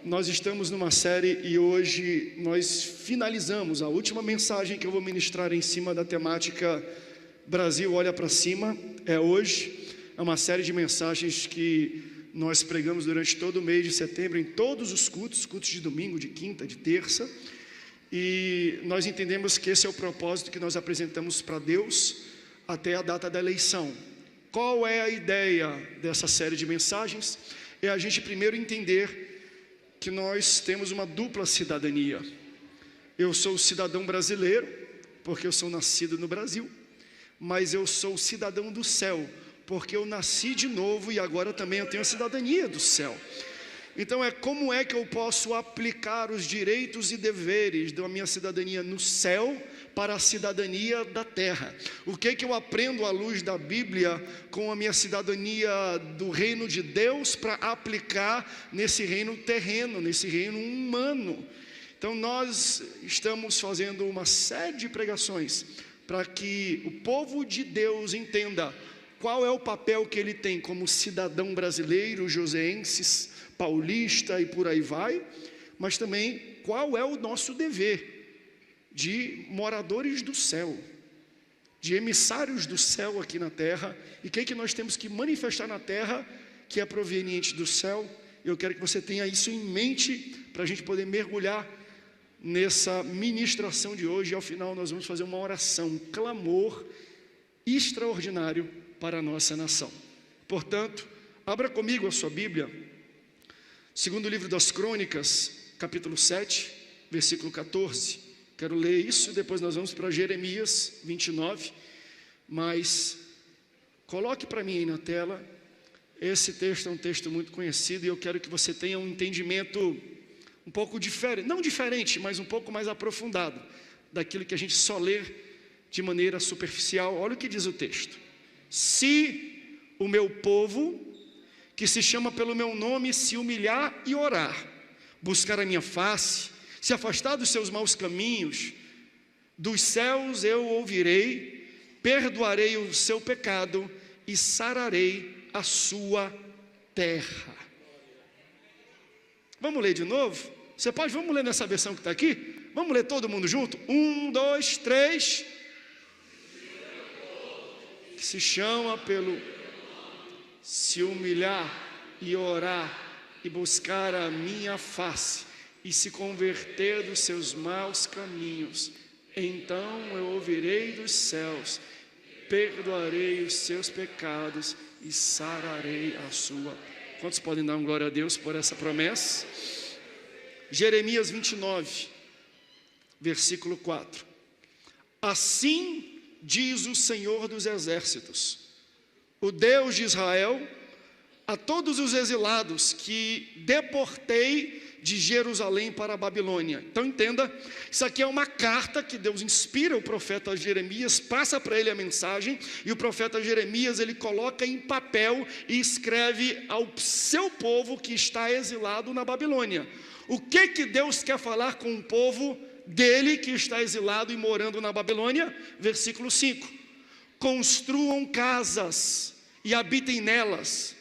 Nós estamos numa série e hoje nós finalizamos a última mensagem que eu vou ministrar em cima da temática Brasil olha para cima. Hoje é uma série de mensagens que nós pregamos durante todo o mês de setembro em todos os cultos de domingo, de quinta, de terça, e nós entendemos que esse é o propósito que nós apresentamos para Deus até a data da eleição. Qual é a ideia dessa série de mensagens? É a gente primeiro entender que nós temos uma dupla cidadania. Eu sou cidadão brasileiro, porque eu sou nascido no Brasil, mas eu sou cidadão do céu, porque eu nasci de novo e agora também eu tenho a cidadania do céu. Então como é que eu posso aplicar os direitos e deveres da minha cidadania no céu para a cidadania da terra? O que eu aprendo à luz da Bíblia com a minha cidadania do reino de Deus para aplicar nesse reino terreno, nesse reino humano? Então nós estamos fazendo uma série de pregações para que o povo de Deus entenda qual é o papel que ele tem como cidadão brasileiro, joseense, paulista e por aí vai, mas também qual é o nosso dever de moradores do céu, de emissários do céu aqui na terra, e o que nós temos que manifestar na terra que é proveniente do céu. Eu quero que você tenha isso em mente para a gente poder mergulhar nessa ministração de hoje, e ao final nós vamos fazer uma oração, um clamor extraordinário para a nossa nação. Portanto, abra comigo a sua Bíblia, segundo livro das Crônicas, capítulo 7, versículo 14. Quero ler isso, depois nós vamos para Jeremias 29, mas coloque para mim aí na tela. Esse texto é um texto muito conhecido e eu quero que você tenha um entendimento um pouco diferente, não diferente, mas um pouco mais aprofundado daquilo que a gente só lê de maneira superficial. Olha o que diz o texto: se o meu povo, que se chama pelo meu nome, se humilhar e orar, buscar a minha face, se afastar dos seus maus caminhos, dos céus eu ouvirei, perdoarei o seu pecado e sararei a sua terra. Vamos ler de novo? Você pode? Vamos ler nessa versão que está aqui? Vamos ler todo mundo junto? 1, 2, 3. Que se chama pelo... se humilhar e orar e buscar a minha face e se converter dos seus maus caminhos, então eu ouvirei dos céus, perdoarei os seus pecados e sararei a sua. Quantos podem dar uma glória a Deus por essa promessa? Jeremias 29, versículo 4. Assim diz o Senhor dos Exércitos, o Deus de Israel, a todos os exilados que deportei de Jerusalém para a Babilônia. Então entenda, isso aqui é uma carta que Deus inspira o profeta Jeremias, passa para ele a mensagem, e o profeta Jeremias ele coloca em papel e escreve ao seu povo que está exilado na Babilônia. O que Deus quer falar com o povo dele que está exilado e morando na Babilônia? Versículo 5. Construam casas e habitem nelas,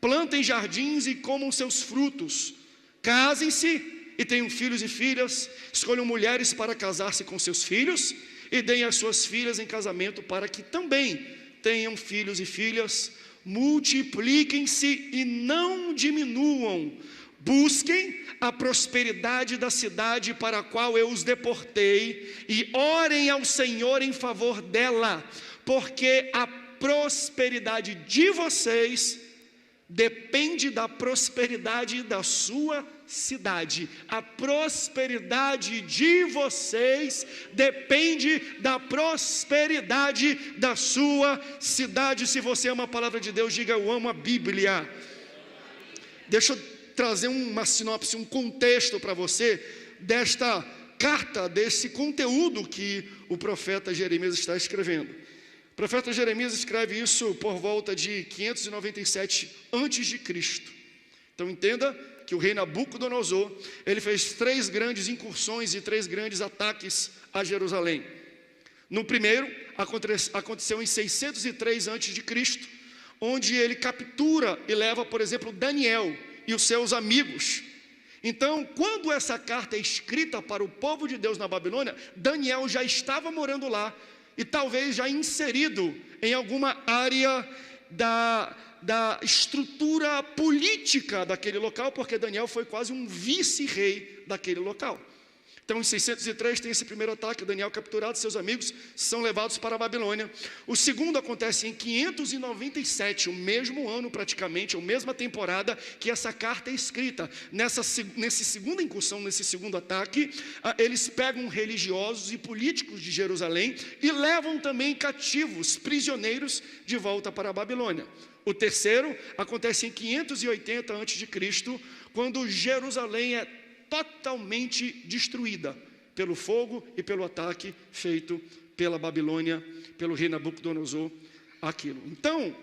plantem jardins e comam seus frutos, casem-se e tenham filhos e filhas, escolham mulheres para casar-se com seus filhos e deem as suas filhas em casamento para que também tenham filhos e filhas, multipliquem-se e não diminuam, busquem a prosperidade da cidade para a qual eu os deportei e orem ao Senhor em favor dela, porque a prosperidade de vocês depende da prosperidade da sua cidade. A prosperidade de vocês depende da prosperidade da sua cidade. Se você ama a palavra de Deus, diga: eu amo a Bíblia. Deixa eu trazer uma sinopse, um contexto para você desta carta, desse conteúdo que o profeta Jeremias está escrevendo. O profeta Jeremias escreve isso por volta de 597 a.C. Então entenda que o rei Nabucodonosor, ele fez 3 grandes incursões e 3 grandes ataques a Jerusalém. No primeiro, aconteceu em 603 a.C., onde ele captura e leva, por exemplo, Daniel e os seus amigos Então, quando essa carta é escrita para o povo de Deus na Babilônia, Daniel já estava morando lá e talvez já inserido em alguma área da estrutura política daquele local, porque Daniel foi quase um vice-rei daquele local. Então, em 603 tem esse primeiro ataque, Daniel capturado, seus amigos são levados para a Babilônia. O segundo acontece em 597, o mesmo ano praticamente, a mesma temporada que essa carta é escrita. Nessa segunda incursão, nesse segundo ataque, eles pegam religiosos e políticos de Jerusalém e levam também cativos, prisioneiros, de volta para a Babilônia. O terceiro acontece em 580 a.C., quando Jerusalém é totalmente destruída pelo fogo e pelo ataque feito pela Babilônia, pelo rei Nabucodonosor, aquilo. Então,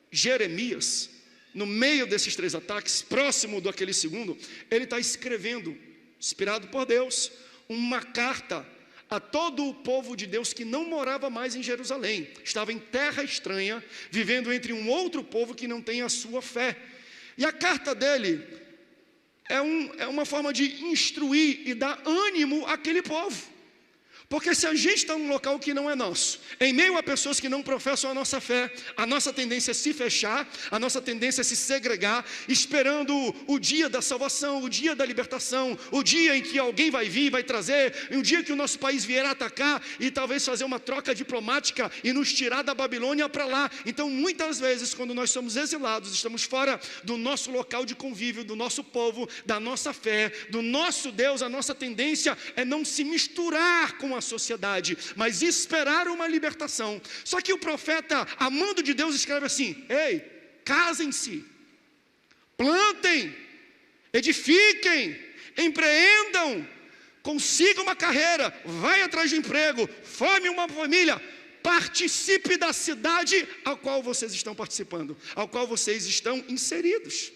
Jeremias, no meio desses três ataques, próximo daquele segundo, ele está escrevendo, inspirado por Deus, uma carta a todo o povo de Deus que não morava mais em Jerusalém, estava em terra estranha, vivendo entre um outro povo que não tem a sua fé. E a carta dele é uma forma de instruir e dar ânimo àquele povo. Porque se a gente está num local que não é nosso, em meio a pessoas que não professam a nossa fé, a nossa tendência é se fechar, a nossa tendência é se segregar, esperando o dia da salvação, o dia da libertação, o dia em que alguém vai vir, vai trazer, um dia que o nosso país vier a atacar e talvez fazer uma troca diplomática e nos tirar da Babilônia para lá. Então, muitas vezes, quando nós somos exilados, estamos fora do nosso local de convívio, do nosso povo, da nossa fé, do nosso Deus, a nossa tendência é não se misturar com a sociedade, mas esperar uma libertação. Só que o profeta, amando de Deus, escreve assim: ei, casem-se, plantem, edifiquem, empreendam, consigam uma carreira, vai atrás de emprego, forme uma família, participe da cidade a qual vocês estão participando, ao qual vocês estão inseridos.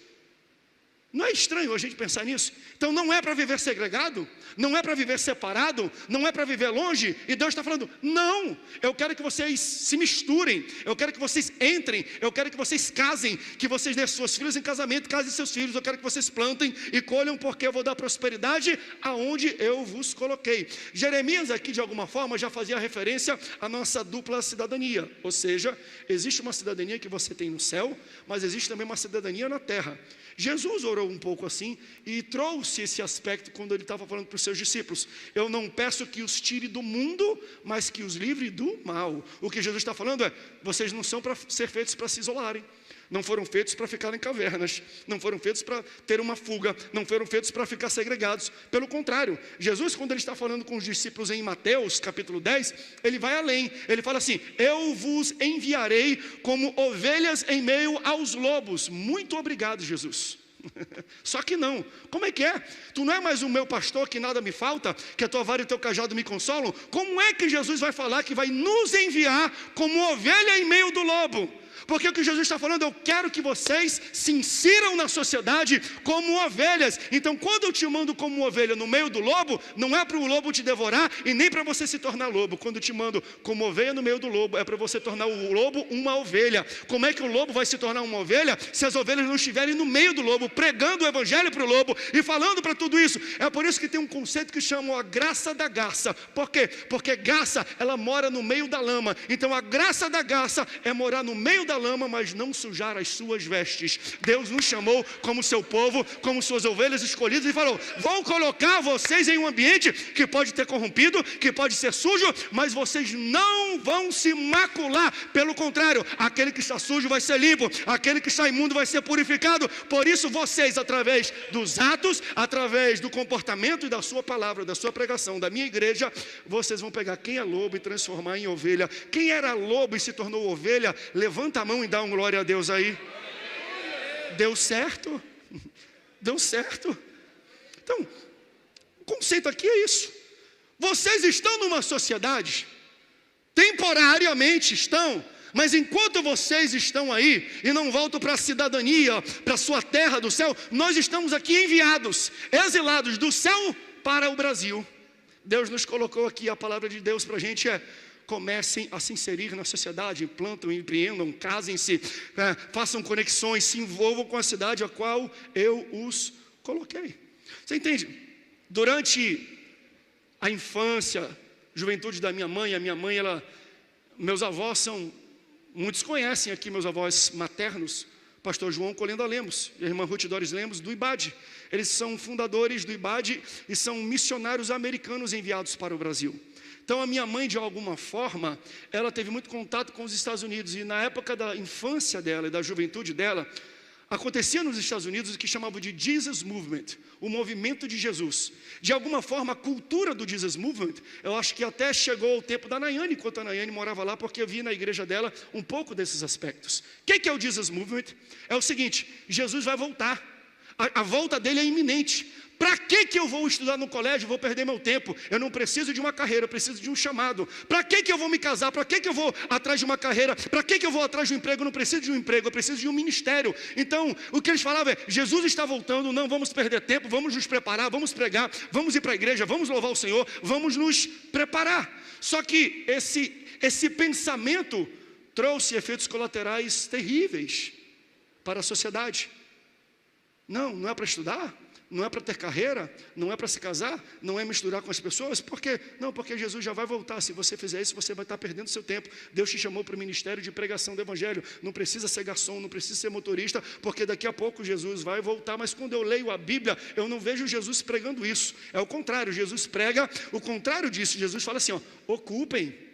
Não é estranho a gente pensar nisso? Então não é para viver segregado, não é para viver separado, não é para viver longe, e Deus está falando: não, eu quero que vocês se misturem, eu quero que vocês entrem, eu quero que vocês casem, que vocês dêem suas filhas em casamento, casem seus filhos, eu quero que vocês plantem e colham, porque eu vou dar prosperidade aonde eu vos coloquei. Jeremias aqui de alguma forma já fazia referência à nossa dupla cidadania, ou seja, existe uma cidadania que você tem no céu, mas existe também uma cidadania na terra. Jesus orou um pouco assim e trouxe esse aspecto quando ele estava falando para os seus discípulos: eu não peço que os tire do mundo, mas que os livre do mal. O que Jesus está falando é: vocês não são para ser feitos para se isolarem, não foram feitos para ficar em cavernas, não foram feitos para ter uma fuga, não foram feitos para ficar segregados. Pelo contrário, Jesus, quando ele está falando com os discípulos em Mateus capítulo 10, ele vai além, ele fala assim: eu vos enviarei como ovelhas em meio aos lobos. Muito obrigado, Jesus. Só que não, como é que é? Tu não é mais o meu pastor, que nada me falta, que a tua vara e o teu cajado me consolam? Como é que Jesus vai falar que vai nos enviar como ovelha em meio do lobo? Porque o que Jesus está falando: eu quero que vocês se insiram na sociedade como ovelhas. Então, quando eu te mando como ovelha no meio do lobo, não é para o lobo te devorar e nem para você se tornar lobo. Quando eu te mando como ovelha no meio do lobo, é para você tornar o lobo uma ovelha. Como é que o lobo vai se tornar uma ovelha se as ovelhas não estiverem no meio do lobo, pregando o evangelho para o lobo e falando para tudo isso? É por isso que tem um conceito que chama a graça da garça. Por quê? Porque garça, ela mora no meio da lama. Então, a graça da garça é morar no meio da lama, mas não sujar as suas vestes. Deus nos chamou como seu povo, como suas ovelhas escolhidas, e falou: vou colocar vocês em um ambiente que pode ter corrompido, que pode ser sujo, mas vocês não vão se macular. Pelo contrário, aquele que está sujo vai ser limpo, aquele que está imundo vai ser purificado. Por isso vocês, através dos atos, através do comportamento e da sua palavra, da sua pregação, da minha igreja, vocês vão pegar quem é lobo e transformar em ovelha. Quem era lobo e se tornou ovelha, levanta a mão e dá um glória a Deus aí. Deu certo? Deu certo? Então, o conceito aqui é isso. Vocês estão numa sociedade, temporariamente estão, mas enquanto vocês estão aí e não voltam para a cidadania, para a sua terra do céu, nós estamos aqui enviados, exilados do céu para o Brasil. Deus nos colocou aqui, a palavra de Deus para a gente é: comecem a se inserir na sociedade, plantam, empreendam, casem-se, façam conexões, se envolvam com a cidade a qual eu os coloquei. Você entende? Durante a infância, juventude da minha mãe, meus avós muitos conhecem aqui meus avós maternos, pastor João Colenda Lemos e a irmã Ruth Doris Lemos, do IBAD. Eles são fundadores do IBAD e são missionários americanos enviados para o Brasil. Então a minha mãe, de alguma forma, ela teve muito contato com os Estados Unidos, e na época da infância dela e da juventude dela, acontecia nos Estados Unidos o que chamavam de Jesus Movement, o movimento de Jesus. De alguma forma, a cultura do Jesus Movement, eu acho que até chegou ao tempo da Nayane, enquanto a Nayane morava lá, porque eu vi na igreja dela um pouco desses aspectos. O que é o Jesus Movement? É o seguinte: Jesus vai voltar, a volta dele é iminente. Para que eu vou estudar no colégio? Vou perder meu tempo. Eu não preciso de uma carreira, eu preciso de um chamado. Para que eu vou me casar? Para que eu vou atrás de uma carreira? Para que eu vou atrás de um emprego? Eu não preciso de um emprego, eu preciso de um ministério. Então, o que eles falavam é: Jesus está voltando, não vamos perder tempo, vamos nos preparar, vamos pregar, vamos ir para a igreja, vamos louvar o Senhor, vamos nos preparar. Só que esse pensamento trouxe efeitos colaterais terríveis para a sociedade. Não é para estudar, não é para ter carreira, não é para se casar, não é misturar com as pessoas. Por quê? Não, porque Jesus já vai voltar. Se você fizer isso, você vai estar perdendo seu tempo. Deus te chamou para o ministério de pregação do evangelho. Não precisa ser garçom, não precisa ser motorista, porque daqui a pouco Jesus vai voltar. Mas quando eu leio a Bíblia, eu não vejo Jesus pregando isso. É o contrário, Jesus prega o contrário disso. Jesus fala assim, ocupem,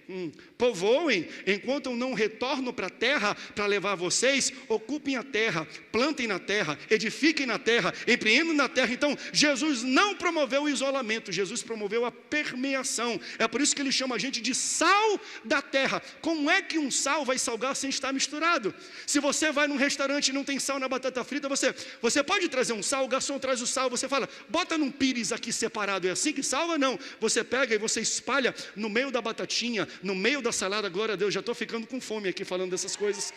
povoem, enquanto eu não retorno para a terra para levar vocês. Ocupem a terra, plantem na terra, edifiquem na terra, empreendam na terra. Então Jesus não promoveu o isolamento, Jesus promoveu a permeação. É por isso que ele chama a gente de sal da terra. Como é que um sal vai salgar sem estar misturado? Se você vai num restaurante e não tem sal na batata frita, você pode trazer um sal, o garçom traz o sal, você fala, bota num pires aqui separado, é assim que salga? Não, você pega e você espalha no meio da batatinha, no meio da salada. Glória a Deus, já estou ficando com fome aqui falando dessas coisas.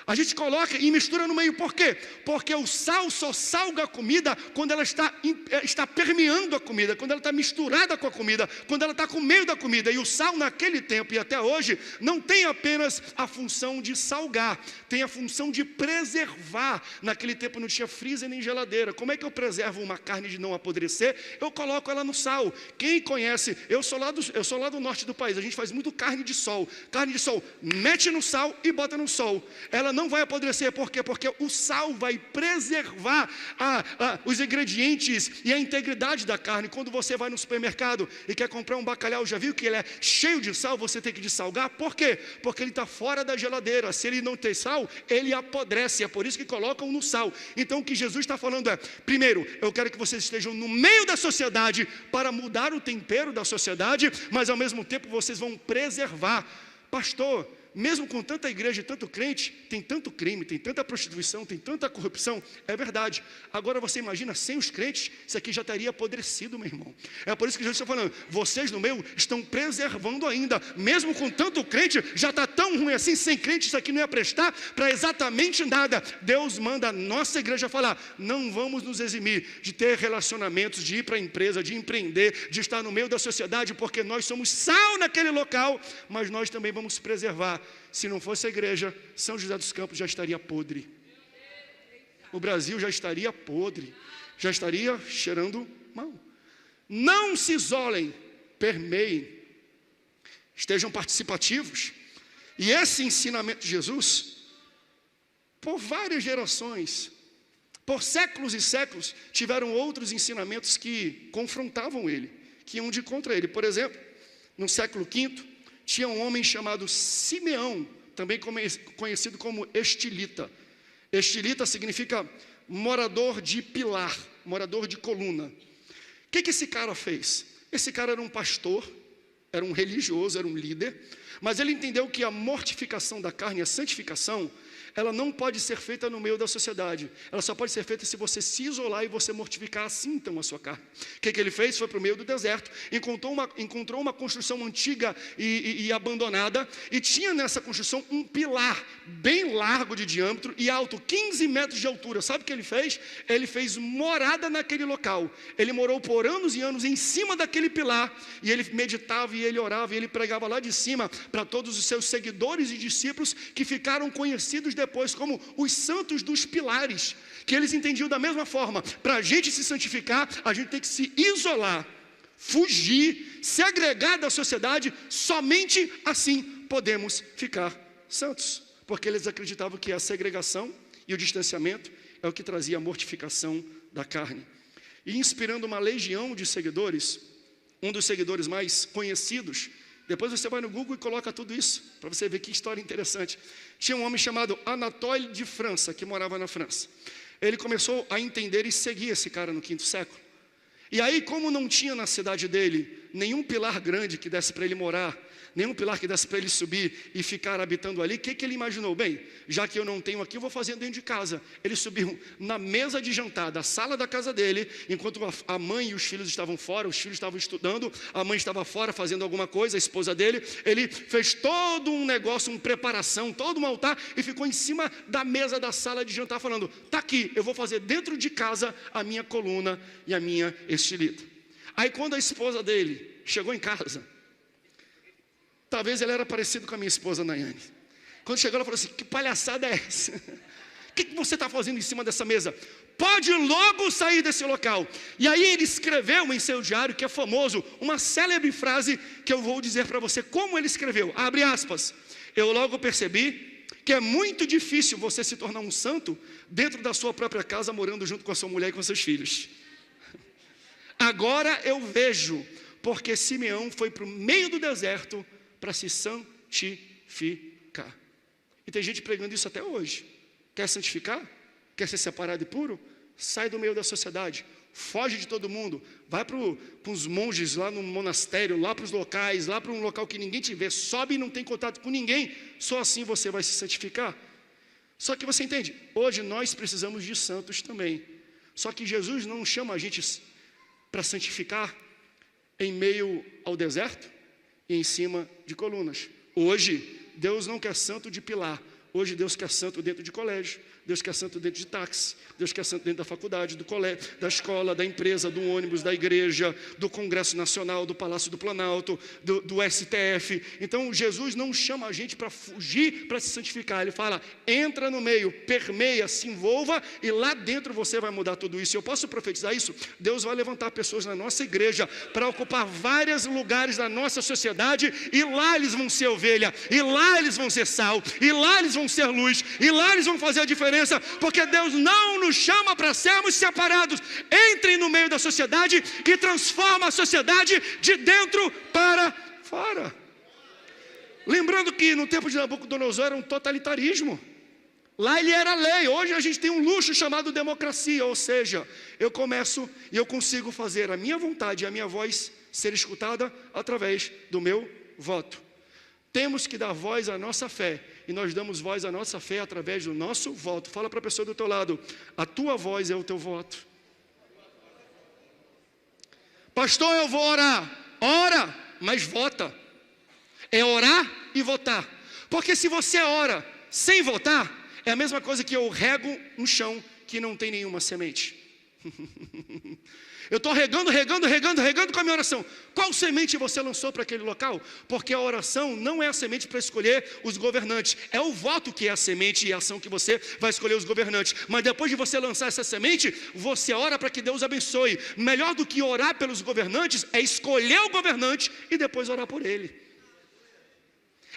A gente coloca e mistura no meio. Por quê? Porque o sal só salga a comida quando ela está permeando a comida, quando ela está misturada com a comida, quando ela está com o meio da comida. E o sal naquele tempo e até hoje não tem apenas a função de salgar, tem a função de preservar. Naquele tempo não tinha freezer nem geladeira. Como é que eu preservo uma carne de não apodrecer? Eu coloco ela no sal. Quem conhece, eu sou lá do norte do país, a gente faz muito carne de sol. Carne de sol, mete no sal e bota no sol. Ela não vai apodrecer. Por quê? Porque o sal vai preservar os ingredientes e a integridade da carne. Quando você vai no supermercado e quer comprar um bacalhau, já viu que ele é cheio de sal, você tem que dessalgar? Por quê? Porque ele está fora da geladeira. Se ele não tem sal, ele apodrece. É por isso que colocam no sal. Então o que Jesus está falando é, primeiro, eu quero que vocês estejam no meio da sociedade para mudar o tempero da sociedade, mas ao mesmo tempo vocês vão preservar. Pastor, mesmo com tanta igreja e tanto crente, tem tanto crime, tem tanta prostituição, tem tanta corrupção. É verdade. Agora você imagina, sem os crentes, isso aqui já estaria apodrecido, meu irmão. É por isso que Jesus está falando, vocês no meio estão preservando ainda. Mesmo com tanto crente, já está tão ruim assim, sem crente, isso aqui não ia prestar para exatamente nada. Deus manda a nossa igreja falar, não vamos nos eximir de ter relacionamentos, de ir para a empresa, de empreender, de estar no meio da sociedade, porque nós somos sal naquele local, mas nós também vamos preservar. Se não fosse a igreja, São José dos Campos já estaria podre. O Brasil já estaria podre, já estaria cheirando mal. Não se isolem, permeiem, estejam participativos. E esse ensinamento de Jesus, por várias gerações, por séculos e séculos, tiveram outros ensinamentos que confrontavam ele, que iam de contra ele. Por exemplo, no século V, tinha um homem chamado Simeão, também conhecido como estilita. Estilita significa morador de pilar, morador de coluna. O que esse cara fez? Esse cara era um pastor, era um religioso, era um líder, mas ele entendeu que a mortificação da carne, a santificação, ela não pode ser feita no meio da sociedade. Ela só pode ser feita se você se isolar e você mortificar assim então a sua carne. O que ele fez? Foi para o meio do deserto, encontrou uma construção antiga e abandonada, e tinha nessa construção um pilar bem largo de diâmetro e alto, 15 metros de altura. Sabe o que ele fez? Ele fez morada naquele local. Ele morou por anos e anos em cima daquele pilar, e ele meditava, e ele orava, e ele pregava lá de cima para todos os seus seguidores e discípulos, que ficaram conhecidos depois depois como os santos dos pilares, que eles entendiam da mesma forma. Para a gente se santificar, a gente tem que se isolar, fugir, se agregar da sociedade. Somente assim podemos ficar santos, porque eles acreditavam que a segregação e o distanciamento é o que trazia a mortificação da carne. E inspirando uma legião de seguidores, um dos seguidores mais conhecidos, depois você vai no Google e coloca tudo isso, para você ver que história interessante. Tinha um homem chamado Anatole de França, que morava na França. Ele começou a entender e seguir esse cara no 5º século. E aí, como não tinha na cidade dele nenhum pilar grande que desse para ele morar, nenhum pilar que desse para ele subir e ficar habitando ali, o que ele imaginou? Bem, já que eu não tenho aqui, eu vou fazer dentro de casa. Ele subiu na mesa de jantar da sala da casa dele, enquanto a mãe e os filhos estavam fora, os filhos estavam estudando, a mãe estava fora fazendo alguma coisa, a esposa dele. Ele fez todo um negócio, uma preparação, todo um altar, e ficou em cima da mesa da sala de jantar falando: está aqui, eu vou fazer dentro de casa a minha coluna e a minha estilita. Aí quando a esposa dele chegou em casa, talvez ele era parecido com a minha esposa Nayane. Quando chegou, ela falou assim: que palhaçada é essa? O que você está fazendo em cima dessa mesa? Pode logo sair desse local. E aí ele escreveu em seu diário, que é famoso, uma célebre frase que eu vou dizer para você como ele escreveu. Abre aspas: eu logo percebi que é muito difícil você se tornar um santo dentro da sua própria casa, morando junto com a sua mulher e com seus filhos. Agora eu vejo porque Simeão foi para o meio do deserto para se santificar. E tem gente pregando isso até hoje. Quer santificar? Quer ser separado e puro? Sai do meio da sociedade, foge de todo mundo, vai para os monges lá no monastério, lá para os locais, lá para um local que ninguém te vê, sobe e não tem contato com ninguém, só assim você vai se santificar. Só que você entende, hoje nós precisamos de santos também, só que Jesus não chama a gente para santificar em meio ao deserto e em cima de colunas. Hoje, Deus não quer santo de pilar. Hoje Deus quer santo dentro de colégio, Deus quer santo dentro de táxi, Deus quer santo dentro da faculdade, do colégio, da escola, da empresa, do ônibus, da igreja, do Congresso Nacional, do Palácio do Planalto, do STF. Então Jesus não chama a gente para fugir, para se santificar. Ele fala: entra no meio, permeia, se envolva, e lá dentro você vai mudar tudo isso. Eu posso profetizar isso? Deus vai levantar pessoas na nossa igreja para ocupar vários lugares da nossa sociedade, e lá eles vão ser ovelha, e lá eles vão ser sal, e lá eles vão ser luz, e lá eles vão fazer a diferença, porque Deus não nos chama para sermos separados. Entrem no meio da sociedade e transforma a sociedade de dentro para fora. Lembrando que no tempo de Nabucodonosor era um totalitarismo. Lá ele era lei. Hoje a gente tem um luxo chamado democracia, ou seja, eu começo e eu consigo fazer a minha vontade e a minha voz ser escutada através do meu voto. Temos que dar voz à nossa fé, e nós damos voz à nossa fé através do nosso voto. Fala para a pessoa do teu lado: a tua voz é o teu voto. Pastor, eu vou orar. Ora, mas vota. É orar e votar. Porque se você ora sem votar, é a mesma coisa que eu rego um chão que não tem nenhuma semente. Eu estou regando com a minha oração. Qual semente você lançou para aquele local? Porque a oração não é a semente para escolher os governantes. É o voto que é a semente e a ação que você vai escolher os governantes. Mas depois de você lançar essa semente, você ora para que Deus abençoe. Melhor do que orar pelos governantes é escolher o governante e depois orar por ele.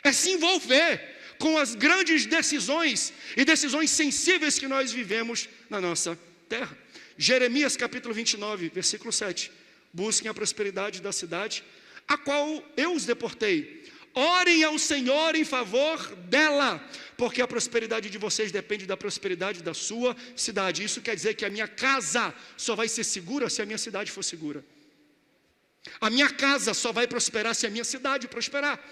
É se envolver com as grandes decisões e decisões sensíveis que nós vivemos na nossa terra. Jeremias capítulo 29, versículo 7. Busquem a prosperidade da cidade, a qual eu os deportei. Orem ao Senhor em favor dela, porque a prosperidade de vocês depende da prosperidade da sua cidade. Isso quer dizer que a minha casa só vai ser segura se a minha cidade for segura. A minha casa só vai prosperar se a minha cidade prosperar.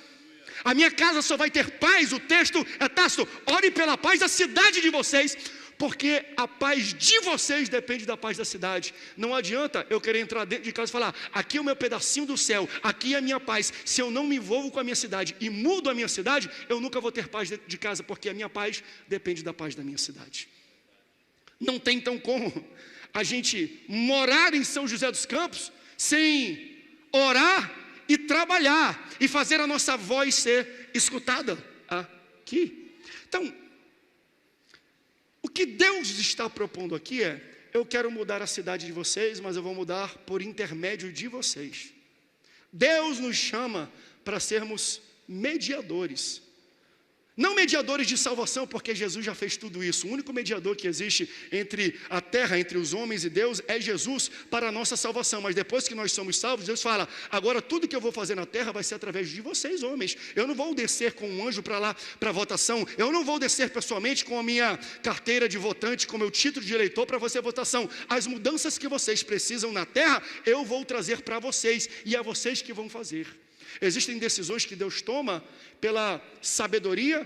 A minha casa só vai ter paz. O texto é tácito: ore pela paz da cidade de vocês, porque a paz de vocês depende da paz da cidade. Não adianta eu querer entrar dentro de casa e falar: aqui é o meu pedacinho do céu, aqui é a minha paz. Se eu não me envolvo com a minha cidade e mudo a minha cidade, eu nunca vou ter paz dentro de casa, porque a minha paz depende da paz da minha cidade. Não tem então como a gente morar em São José dos Campos sem orar e trabalhar e fazer a nossa voz ser escutada aqui. Então, O que Deus está propondo aqui é: eu quero mudar a cidade de vocês, mas eu vou mudar por intermédio de vocês. Deus nos chama para sermos mediadores. Não mediadores de salvação, porque Jesus já fez tudo isso. O único mediador que existe entre a terra, entre os homens e Deus, é Jesus para a nossa salvação. Mas depois que nós somos salvos, Deus fala: agora tudo que eu vou fazer na terra vai ser através de vocês, homens. Eu não vou descer com um anjo para lá, para votação. Eu não vou descer pessoalmente com a minha carteira de votante, com o meu título de eleitor para fazer a votação. As mudanças que vocês precisam na terra, eu vou trazer para vocês, e é vocês que vão fazer. Existem decisões que Deus toma pela sabedoria,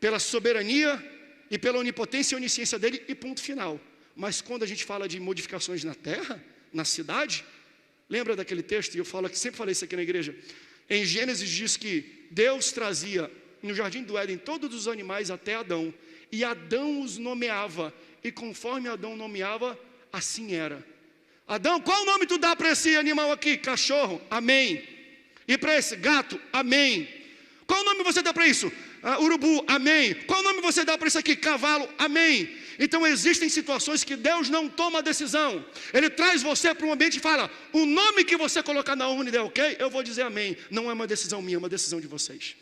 pela soberania e pela onipotência e onisciência dele, e ponto final. Mas quando a gente fala de modificações na terra, na cidade, lembra daquele texto? E eu falo que sempre falei isso aqui na igreja. Em Gênesis diz que Deus trazia no jardim do Éden todos os animais até Adão, e Adão os nomeava, e conforme Adão nomeava, assim era. Adão, qual nome tu dá para esse animal aqui? Cachorro, amém. E para esse gato, amém. Qual nome você dá para isso? Urubu, amém. Qual nome você dá para isso aqui? Cavalo, amém. Então existem situações que Deus não toma a decisão. Ele traz você para um ambiente e fala: o nome que você colocar na urna e der ok, eu vou dizer amém. Não é uma decisão minha, é uma decisão de vocês.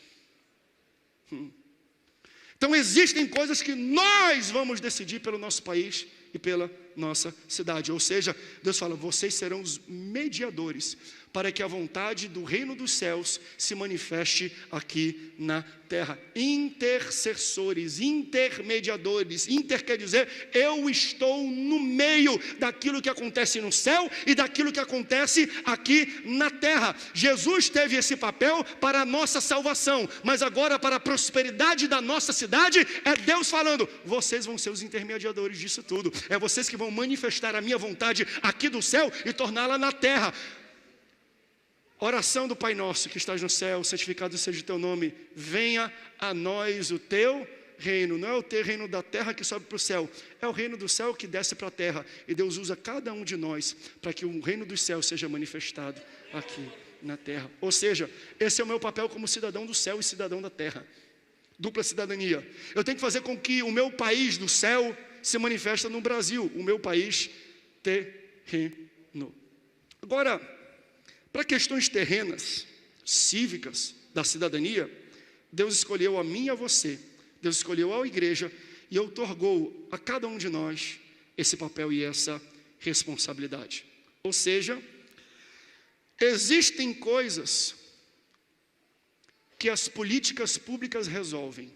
Então existem coisas que nós vamos decidir pelo nosso país e pela nossa cidade. Ou seja, Deus fala: vocês serão os mediadores para que a vontade do reino dos céus se manifeste aqui na terra. Intercessores, intermediadores. Inter quer dizer: eu estou no meio daquilo que acontece no céu e daquilo que acontece aqui na terra. Jesus teve esse papel para a nossa salvação, mas agora para a prosperidade da nossa cidade, é Deus falando: vocês vão ser os intermediadores disso tudo. É vocês que vão manifestar a minha vontade aqui do céu e torná-la na terra. Oração do Pai Nosso que estás no céu, santificado seja o teu nome, venha a nós o teu reino. Não é o teu reino da terra que sobe para o céu, é o reino do céu que desce para a terra. E Deus usa cada um de nós para que o reino dos céus seja manifestado aqui na terra. Ou seja, esse é o meu papel como cidadão do céu e cidadão da terra. Dupla cidadania. Eu tenho que fazer com que o meu país do céu se manifeste no Brasil, o meu país terreno. Agora, para questões terrenas, cívicas, da cidadania, Deus escolheu a mim e a você, Deus escolheu a igreja e outorgou a cada um de nós esse papel e essa responsabilidade. Ou seja, existem coisas que as políticas públicas resolvem,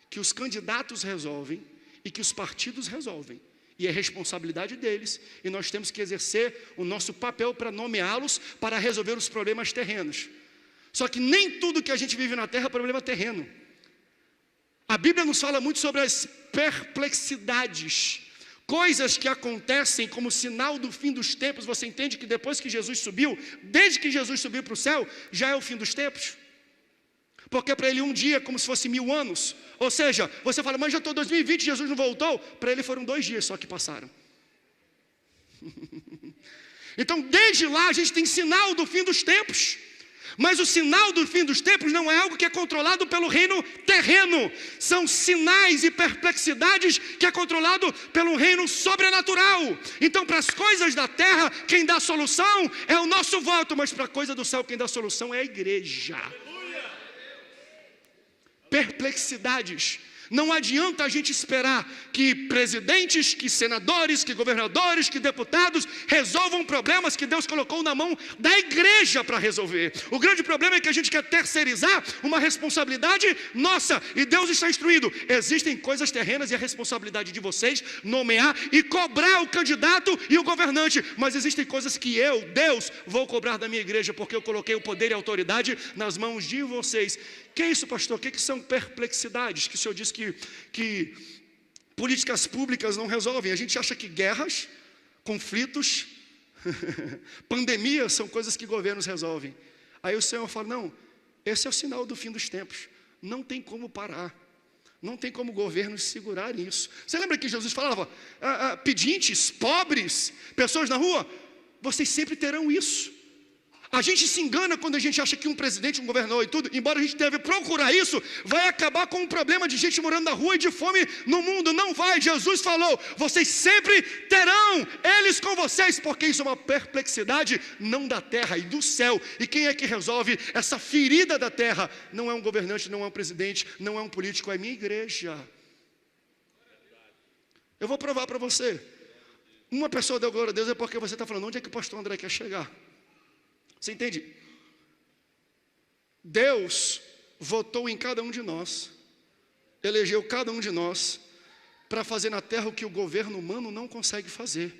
que os candidatos resolvem e que os partidos resolvem. E é responsabilidade deles, e nós temos que exercer o nosso papel para nomeá-los, para resolver os problemas terrenos. Só que nem tudo que a gente vive na terra é problema terreno. A Bíblia nos fala muito sobre as perplexidades, coisas que acontecem como sinal do fim dos tempos. Você entende que depois que Jesus subiu, desde que Jesus subiu para o céu, já é o fim dos tempos? Porque para ele um dia é como se fosse 1000 anos. Ou seja, você fala: mas já estou em 2020, Jesus não voltou. Para ele foram 2 dias só que passaram. Então desde lá a gente tem sinal do fim dos tempos. Mas o sinal do fim dos tempos não é algo que é controlado pelo reino terreno. São sinais e perplexidades que é controlado pelo reino sobrenatural. Então para as coisas da terra, quem dá solução é o nosso voto. Mas para a coisa do céu, quem dá solução é a igreja. Perplexidades. Não adianta a gente esperar que presidentes, que senadores, que governadores, que deputados resolvam problemas que Deus colocou na mão da igreja para resolver. O grande problema é que a gente quer terceirizar uma responsabilidade nossa, e Deus está instruindo: existem coisas terrenas e a responsabilidade de vocês nomear e cobrar o candidato e o governante, mas existem coisas que eu, Deus, vou cobrar da minha igreja, porque eu coloquei o poder e a autoridade nas mãos de vocês. Que é isso, pastor? O que são perplexidades? Que o senhor diz que políticas públicas não resolvem. A gente acha que guerras, conflitos, pandemias são coisas que governos resolvem. Aí o Senhor fala: não, esse é o sinal do fim dos tempos. Não tem como parar. Não tem como governos segurarem isso. Você lembra que Jesus falava: pedintes, pobres, pessoas na rua, vocês sempre terão isso. A gente se engana quando a gente acha que um presidente, um governador e tudo, embora a gente deve procurar isso, vai acabar com um problema de gente morando na rua e de fome no mundo. Não vai. Jesus falou: vocês sempre terão eles com vocês, porque isso é uma perplexidade não da terra e do céu. E quem é que resolve essa ferida da terra? Não é um governante, não é um presidente, não é um político, é a minha igreja. Eu vou provar para você. Uma pessoa deu glória a Deus é porque você está falando: onde é que o pastor André quer chegar? Você entende? Deus votou em cada um de nós, elegeu cada um de nós, para fazer na terra o que o governo humano não consegue fazer,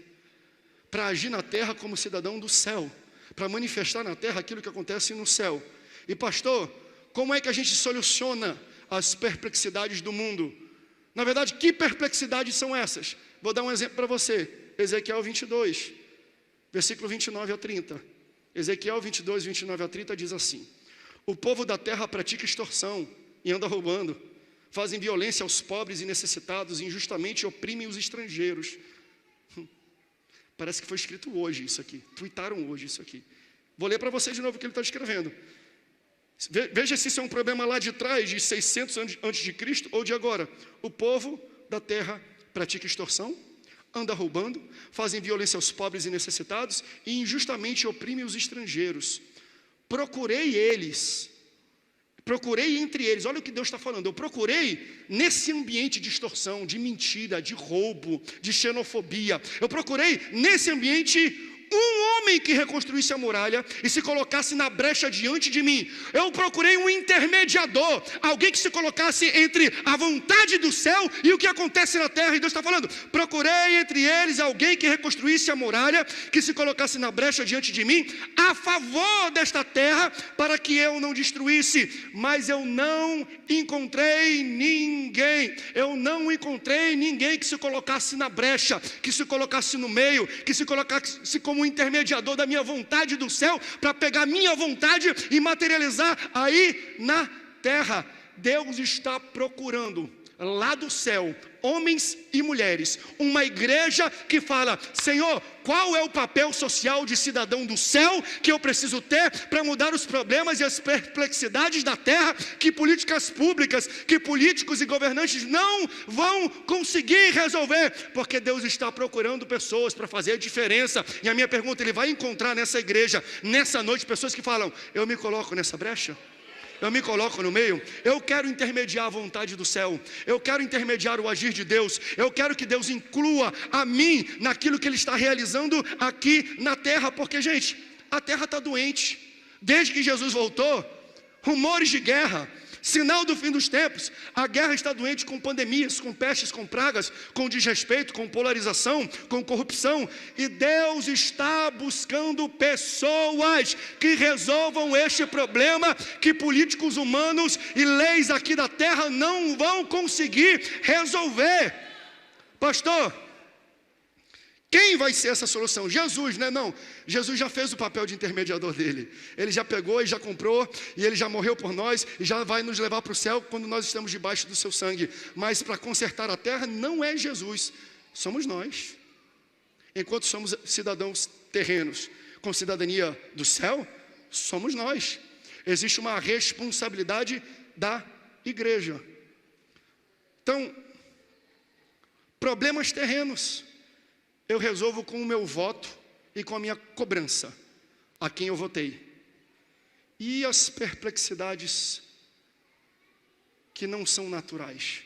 para agir na terra como cidadão do céu, para manifestar na terra aquilo que acontece no céu. E pastor, como é que a gente soluciona as perplexidades do mundo? Na verdade, que perplexidades são essas? Vou dar um exemplo para você. Ezequiel 22, versículo 29 a 30. Ezequiel 22, 29 a 30 diz assim: o povo da terra pratica extorsão e anda roubando, fazem violência aos pobres e necessitados, e injustamente oprimem os estrangeiros. Parece que foi escrito hoje isso aqui, tuitaram hoje isso aqui. Vou ler para você de novo o que ele está escrevendo. Veja se isso é um problema lá de trás, de 600 anos antes de Cristo, ou de agora. O povo da terra pratica extorsão, anda roubando, fazem violência aos pobres e necessitados, e injustamente oprimem os estrangeiros. Procurei entre eles, olha o que Deus está falando, eu procurei nesse ambiente de extorsão, de mentira, de roubo, de xenofobia, eu procurei nesse ambiente um homem que reconstruísse a muralha e se colocasse na brecha diante de mim. Eu procurei um intermediador, alguém que se colocasse entre a vontade do céu e o que acontece na terra. E Deus está falando: procurei entre eles alguém que reconstruísse a muralha, que se colocasse na brecha diante de mim, a favor desta terra, para que eu não destruísse. Mas eu não encontrei ninguém. Eu não encontrei ninguém que se colocasse na brecha, que se colocasse no meio, que se colocasse como intermediador da minha vontade do céu, para pegar minha vontade e materializar aí na terra. Deus está procurando lá do céu homens e mulheres, uma igreja que fala: Senhor, qual é o papel social de cidadão do céu que eu preciso ter para mudar os problemas e as perplexidades da terra, que políticas públicas, que políticos e governantes não vão conseguir resolver, porque Deus está procurando pessoas para fazer a diferença. E a minha pergunta: Ele vai encontrar nessa igreja, nessa noite, pessoas que falam: eu me coloco nessa brecha? Eu me coloco no meio, eu quero intermediar a vontade do céu, eu quero intermediar o agir de Deus, eu quero que Deus inclua a mim naquilo que Ele está realizando aqui na terra, porque, gente, a terra está doente. Desde que Jesus voltou, rumores de guerra, sinal do fim dos tempos. A guerra está doente com pandemias, com pestes, com pragas, com desrespeito, com polarização, com corrupção. E Deus está buscando pessoas que resolvam este problema que políticos humanos e leis aqui da terra não vão conseguir resolver. Pastor, quem vai ser essa solução? Jesus, né? Não, Jesus já fez o papel de intermediador dele. Ele já pegou e já comprou, e Ele já morreu por nós, e já vai nos levar para o céu quando nós estamos debaixo do seu sangue. Mas para consertar a terra não é Jesus, somos nós. Enquanto somos cidadãos terrenos com cidadania do céu, somos nós. Existe uma responsabilidade da igreja. Então, problemas terrenos eu resolvo com o meu voto e com a minha cobrança a quem eu votei. E as perplexidades que não são naturais,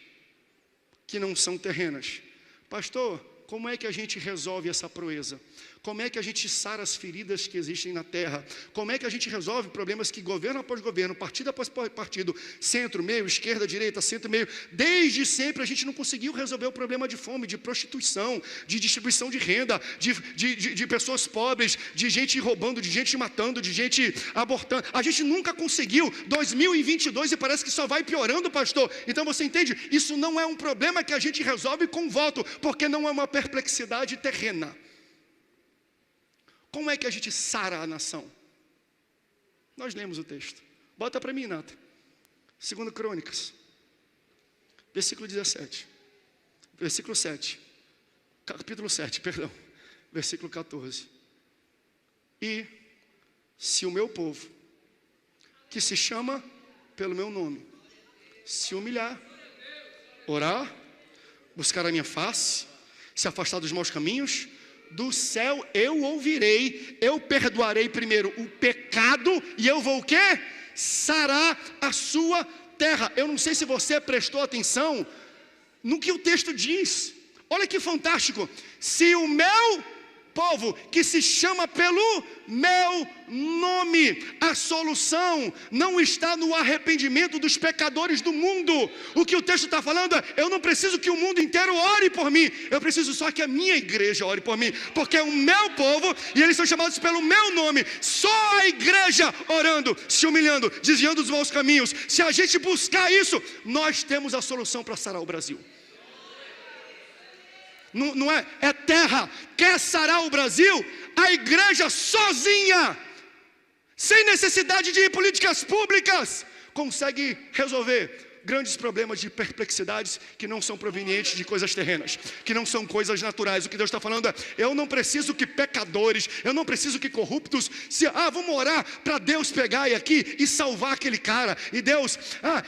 que não são terrenas? Pastor, como é que a gente resolve essa proeza? Como é que a gente sara as feridas que existem na terra? Como é que a gente resolve problemas que governo após governo, partido após partido, centro, meio, esquerda, direita, centro, meio, desde sempre a gente não conseguiu resolver o problema de fome, de prostituição, de distribuição de renda, de pessoas pobres, de gente roubando, de gente matando, de gente abortando. A gente nunca conseguiu. 2022 e parece que só vai piorando, pastor. Então você entende? Isso não é um problema que a gente resolve com voto, porque não é uma perplexidade terrena. Como é que a gente sara a nação? Nós lemos o texto. Bota para mim, Nata. 2 Crônicas, versículo 17. Versículo 7. Capítulo 7, perdão. Versículo 14. E se o meu povo, que se chama pelo meu nome, se humilhar, orar, buscar a minha face, se afastar dos maus caminhos, do céu eu ouvirei, eu perdoarei primeiro o pecado e eu vou o quê? Sarar a sua terra. Eu não sei se você prestou atenção no que o texto diz. Olha que fantástico. Se o meu povo, que se chama pelo meu nome, a solução não está no arrependimento dos pecadores do mundo. O que o texto está falando é: eu não preciso que o mundo inteiro ore por mim, eu preciso só que a minha igreja ore por mim, porque é o meu povo e eles são chamados pelo meu nome. Só a igreja orando, se humilhando, desviando dos maus caminhos. Se a gente buscar isso, nós temos a solução para sarar o Brasil. Não é terra. Quer sarar o Brasil? A igreja sozinha, sem necessidade de políticas públicas, consegue resolver grandes problemas de perplexidades que não são provenientes de coisas terrenas, que não são coisas naturais. O que Deus está falando é: eu não preciso que pecadores, eu não preciso que corruptos vamos orar para Deus pegar aqui e salvar aquele cara. E Deus,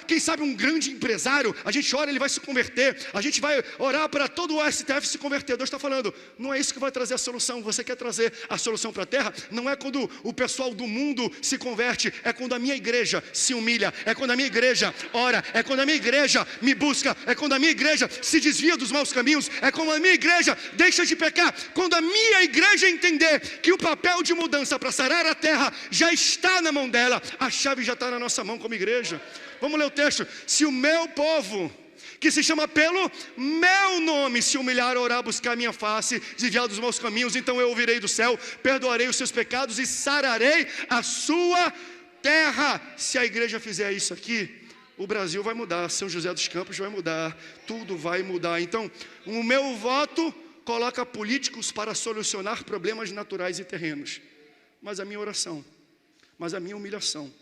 quem sabe um grande empresário, a gente ora, ele vai se converter. A gente vai orar para todo o STF se converter. Deus está falando: não é isso que vai trazer a solução. Você quer trazer a solução para a terra? Não é quando o pessoal do mundo se converte, é quando a minha igreja se humilha, é quando a minha igreja ora, é quando a minha igreja me busca, é quando a minha igreja se desvia dos maus caminhos, é quando a minha igreja deixa de pecar. Quando a minha igreja entender que o papel de mudança para sarar a terra já está na mão dela, a chave já está na nossa mão como igreja. Vamos ler o texto. Se o meu povo, que se chama pelo meu nome, se humilhar, orar, buscar a minha face, desviar dos maus caminhos, então eu ouvirei do céu, perdoarei os seus pecados e sararei a sua terra. Se a igreja fizer isso aqui, o Brasil vai mudar, São José dos Campos vai mudar, tudo vai mudar. Então, o meu voto coloca políticos para solucionar problemas naturais e terrenos. Mas a minha oração, mas a minha humilhação,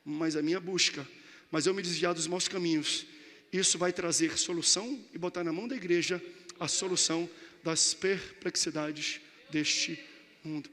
mas a minha busca, mas eu me desviar dos maus caminhos, isso vai trazer solução e botar na mão da igreja a solução das perplexidades deste mundo.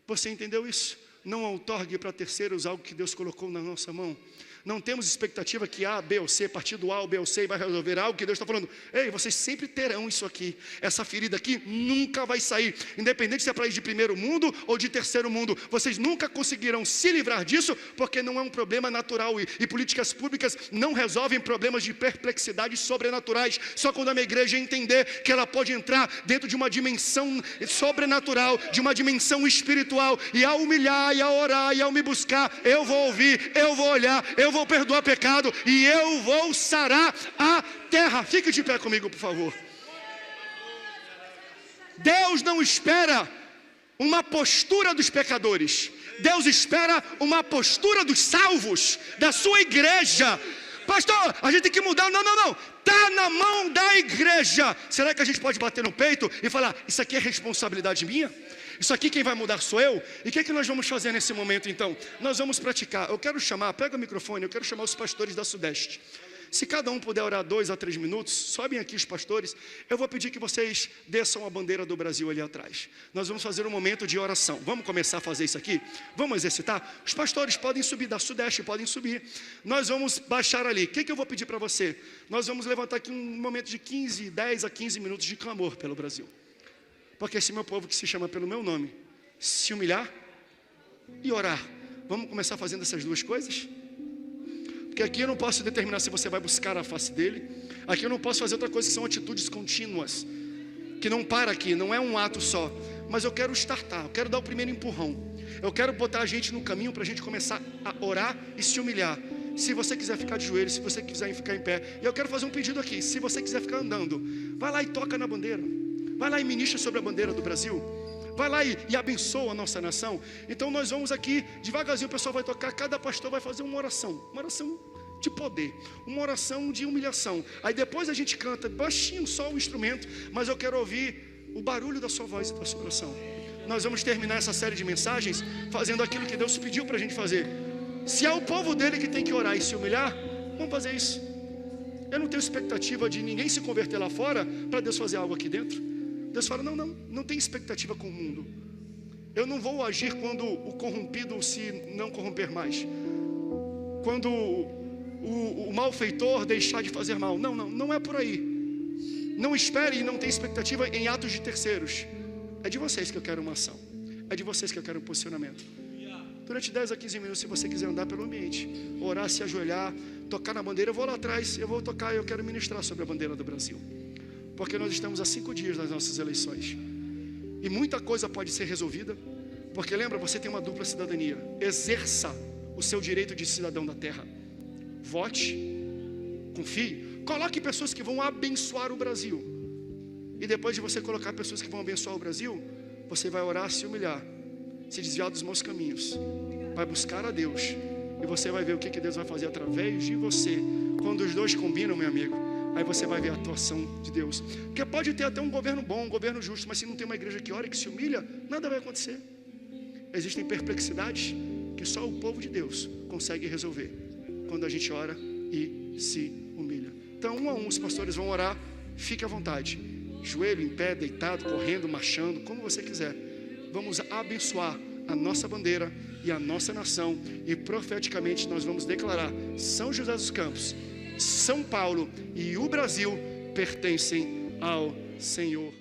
Você entendeu isso? Não outorgue para terceiros algo que Deus colocou na nossa mão. Não temos expectativa que A, B ou C, partido A ou B ou C vai resolver algo que Deus está falando. Ei, vocês sempre terão isso aqui. Essa ferida aqui nunca vai sair. Independente se é para ir de primeiro mundo ou de terceiro mundo. Vocês nunca conseguirão se livrar disso, porque não é um problema natural. E políticas públicas não resolvem problemas de perplexidades sobrenaturais. Só quando a minha igreja entender que ela pode entrar dentro de uma dimensão sobrenatural, de uma dimensão espiritual. E ao humilhar, e ao orar, e ao me buscar, eu vou ouvir, eu vou olhar, eu vou perdoar pecado e eu vou sarar a terra. Fique de pé comigo, por favor. Deus não espera uma postura dos pecadores. Deus espera uma postura dos salvos, da sua igreja. Pastor, a gente tem que mudar. Não. Está na mão da igreja. Será que a gente pode bater no peito e falar: isso aqui é responsabilidade minha? Isso aqui quem vai mudar sou eu? E o que nós vamos fazer nesse momento então? Nós vamos praticar. Eu quero chamar, pega o microfone, eu quero chamar os pastores da Sudeste. Se cada um puder orar 2 a 3 minutos, sobem aqui os pastores. Eu vou pedir que vocês desçam a bandeira do Brasil ali atrás. Nós vamos fazer um momento de oração. Vamos começar a fazer isso aqui? Vamos exercitar? Os pastores podem subir da Sudeste, podem subir. Nós vamos baixar ali. O que eu vou pedir para você? Nós vamos levantar aqui um momento de 10 a 15 minutos de clamor pelo Brasil. Porque esse meu povo que se chama pelo meu nome, se humilhar e orar. Vamos começar fazendo essas duas coisas? Porque aqui eu não posso determinar se você vai buscar a face dele. Aqui eu não posso fazer outra coisa, que são atitudes contínuas, que não para aqui, não é um ato só. Mas eu quero startar, eu quero dar o primeiro empurrão. Eu quero botar a gente no caminho para a gente começar a orar e se humilhar. Se você quiser ficar de joelhos, se você quiser ficar em pé. E eu quero fazer um pedido aqui. Se você quiser ficar andando, vai lá e toca na bandeira. Vai lá e ministra sobre a bandeira do Brasil. Vai lá e abençoa a nossa nação. Então nós vamos aqui, devagarzinho o pessoal vai tocar. Cada pastor vai fazer uma oração de poder, uma oração de humilhação. Aí depois a gente canta baixinho só o instrumento, mas eu quero ouvir o barulho da sua voz e da sua oração. Nós vamos terminar essa série de mensagens fazendo aquilo que Deus pediu para a gente fazer. Se é o povo dele que tem que orar e se humilhar, vamos fazer isso. Eu não tenho expectativa de ninguém se converter lá fora para Deus fazer algo aqui dentro. Deus fala: não tem expectativa com o mundo. Eu não vou agir quando o corrompido se não corromper mais, quando o malfeitor deixar de fazer mal. Não é por aí. Não espere e não tenha expectativa em atos de terceiros. É de vocês que eu quero uma ação. É de vocês que eu quero um posicionamento. Durante 10 a 15 minutos, se você quiser andar pelo ambiente, orar, se ajoelhar, tocar na bandeira, eu vou lá atrás, eu vou tocar e eu quero ministrar sobre a bandeira do Brasil. Porque nós estamos há 5 dias nas nossas eleições. E muita coisa pode ser resolvida. Porque lembra, você tem uma dupla cidadania. Exerça o seu direito de cidadão da terra. Vote, confie, coloque pessoas que vão abençoar o Brasil. E depois de você colocar pessoas que vão abençoar o Brasil, você vai orar, se humilhar, se desviar dos maus caminhos, vai buscar a Deus, e você vai ver o que Deus vai fazer através de você. Quando os dois combinam, meu amigo, aí você vai ver a atuação de Deus. Porque pode ter até um governo bom, um governo justo, mas se não tem uma igreja que ora e que se humilha, nada vai acontecer. Existem perplexidades que só o povo de Deus consegue resolver quando a gente ora e se humilha. Então, um a um, os pastores vão orar. Fique à vontade, joelho em pé, deitado, correndo, marchando, como você quiser. Vamos abençoar a nossa bandeira e a nossa nação, e profeticamente nós vamos declarar: São José dos Campos, São Paulo e o Brasil pertencem ao Senhor.